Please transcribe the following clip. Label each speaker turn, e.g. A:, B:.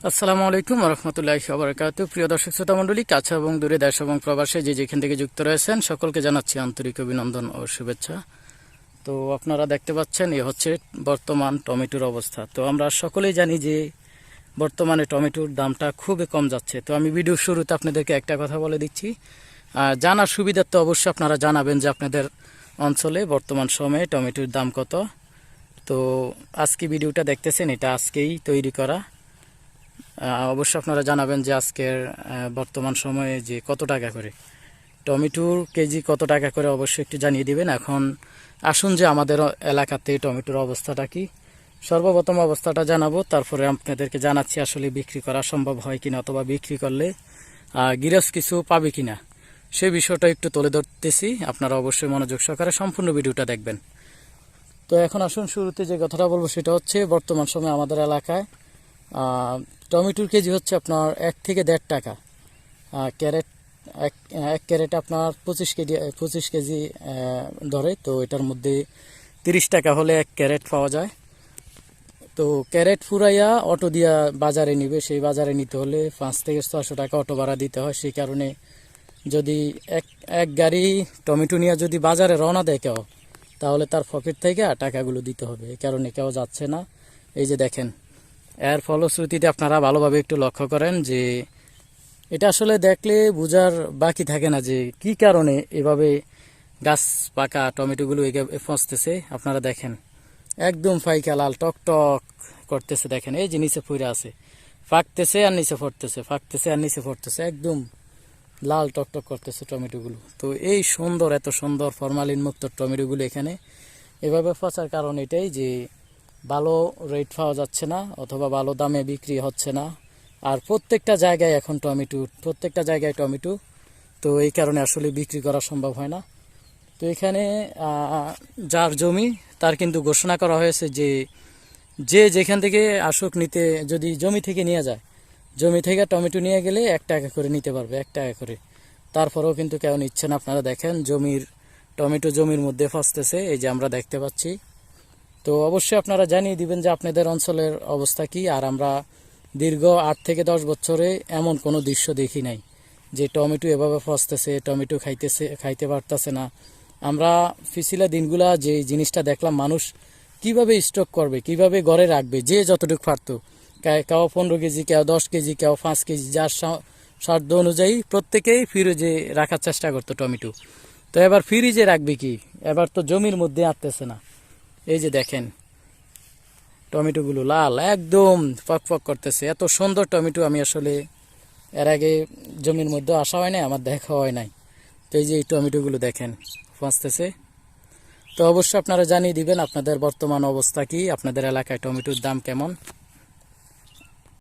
A: আসসালামু আলাইকুম রহমতুল্লাহি ওয়া বারাকাতুহু। প্রিয় দর্শক শ্রোতা মণ্ডলী, কাছে এবং দূরে, দেশ এবং প্রবাসে যে যেখান থেকে যুক্ত রয়েছেন সকলকে জানাচ্ছি আন্তরিক অভিনন্দন ও শুভেচ্ছা। তো আপনারা দেখতে পাচ্ছেন এ হচ্ছে বর্তমান টমেটোর অবস্থা। তো আমরা সকলেই জানি যে বর্তমানে টমেটোর দামটা খুবই কম যাচ্ছে। তো আমি ভিডিওর শুরুতে আপনাদেরকে একটা কথা বলে দিচ্ছি, জানার সুবিধার্থে অবশ্যই আপনারা জানাবেন যে আপনাদের অঞ্চলে বর্তমান সময়ে টমেটোর দাম কত। তো আজকে ভিডিওটা দেখতেছেন, এটা আজকেই তৈরি করা। অবশ্যই আপনারা জানাবেন যে আজকের বর্তমান সময়ে যে কত টাকা করে টমেটোর কেজি, কত টাকা করে অবশ্যই একটু জানিয়ে দিবেন। এখন আসুন যে আমাদের এলাকাতে টমেটোর অবস্থাটা কি, সর্বপ্রথম অবস্থাটা জানাবো, তারপরে আপনাদেরকে জানাচ্ছি আসলে বিক্রি করা সম্ভব হয় কিনা, অথবা বিক্রি করলে গিরস কিছু পাবে কিনা সেই বিষয়টা একটু তুলে ধরতেছি। আপনারা অবশ্যই মনোযোগ সহকারে সম্পূর্ণ ভিডিওটা দেখবেন। তো এখন আসুন শুরুতে যে কথাটা বলবো সেটা হচ্ছে বর্তমান সময়ে আমাদের এলাকায় টমেটোর কেজি হচ্ছে আপনার 1 থেকে 1.5 টাকা ক্যারেট। এক ক্যারেট আপনার 25 কেজি ধরে। তো এটার মধ্যে 30 টাকা হলে 1 ক্যারেট পাওয়া যায়। তো ক্যারেট ফুরাইয়া অটো দিয়া বাজারে নিবে, সেই বাজারে নিতে হলে 5 থেকে 600 টাকা অটো ভাড়া দিতে হয়। সেই কারণে যদি এক গাড়ি টমেটো নিয়ে যদি বাজারে রওনা দেয় কেউ, তাহলে তার পকেট থেকে টাকাগুলো দিতে হবে। এই কারণে কেউ যাচ্ছে না। এই যে দেখেন, এর ফলশ্রুতিতে আপনারা ভালোভাবে একটু লক্ষ্য করেন যে এটা আসলে দেখলে বোঝার বাকি থাকে না যে কি কারণে এভাবে গাছ পাকা টমেটোগুলো ফসতেছে। আপনারা দেখেন একদম ফাইকা লাল টক টক করতেছে। দেখেন এই যে নিচে ফুরে আছে, ফাঁকতেছে আর নিচে ফটতেছে, ফাঁকতেছে আর নিচে ফটতেছে, একদম লাল টক টক করতেছে টমেটোগুলো। তো এই সুন্দর, এত সুন্দর ফরমালিন মুক্ত টমেটোগুলো এখানে এভাবে ফসার কারণ এটাই যে ভালো রেট পাওয়া যাচ্ছে না, অথবা ভালো দামে বিক্রি হচ্ছে না। আর প্রত্যেকটা জায়গায় এখন টমেটো, তো এই কারণে আসলে বিক্রি করা সম্ভব হয় না। তো এখানে যার জমি তার কিন্তু ঘোষণা করা হয়েছে যে যে যেখান থেকে আসুক নিতে, যদি জমি থেকে নিয়ে যায়, জমি থেকে টমেটো নিয়ে গেলে 1 টাকা করে নিতে পারবে, 1 টাকা করে। তারপরেও কিন্তু কেউ নিচ্ছে না। আপনারা দেখেন টমেটো জমির মধ্যে ফসতেছে, এই যে আমরা দেখতে পাচ্ছি। তো অবশ্যই আপনারা জানিয়ে দিবেন যে আপনাদের অঞ্চলের অবস্থা কি। আর আমরা দীর্ঘ 8 থেকে 10 বছরে এমন কোনো দৃশ্য দেখি নাই যে টমেটো এভাবে ফসতেছে, টমেটো খাইতে পারতেছে না। আমরা পিছিলা দিনগুলা যে জিনিসটা দেখলাম, মানুষ কিভাবে স্টক করবে, কিভাবে ঘরে রাখবে, যে যতটুকু পারতো, কেউ 15 কেজি, কেউ 10 কেজি, কেউ 5 কেজি, যার সাধ্য অনুযায়ী প্রত্যেকেই ফ্রিজে রাখার চেষ্টা করতো টমেটো। তো এবার ফ্রিজে রাখবে কি, এবার তো জমির মধ্যে আটতেছে না। এই যে দেখেন টমেটোগুলো লাল, একদম ফক ফক করতেছে। এত সুন্দর টমেটো আমি আসলে এর আগে জমির মধ্যে আসা হয় নাই, আমার দেখা হয় নাই। তো এই যে এই টমেটোগুলো দেখেন ফাঁসতেছে। তো অবশ্যই আপনারা জানিয়ে দিবেন আপনাদের বর্তমান অবস্থা কি, আপনাদের এলাকায় টমেটোর দাম কেমন।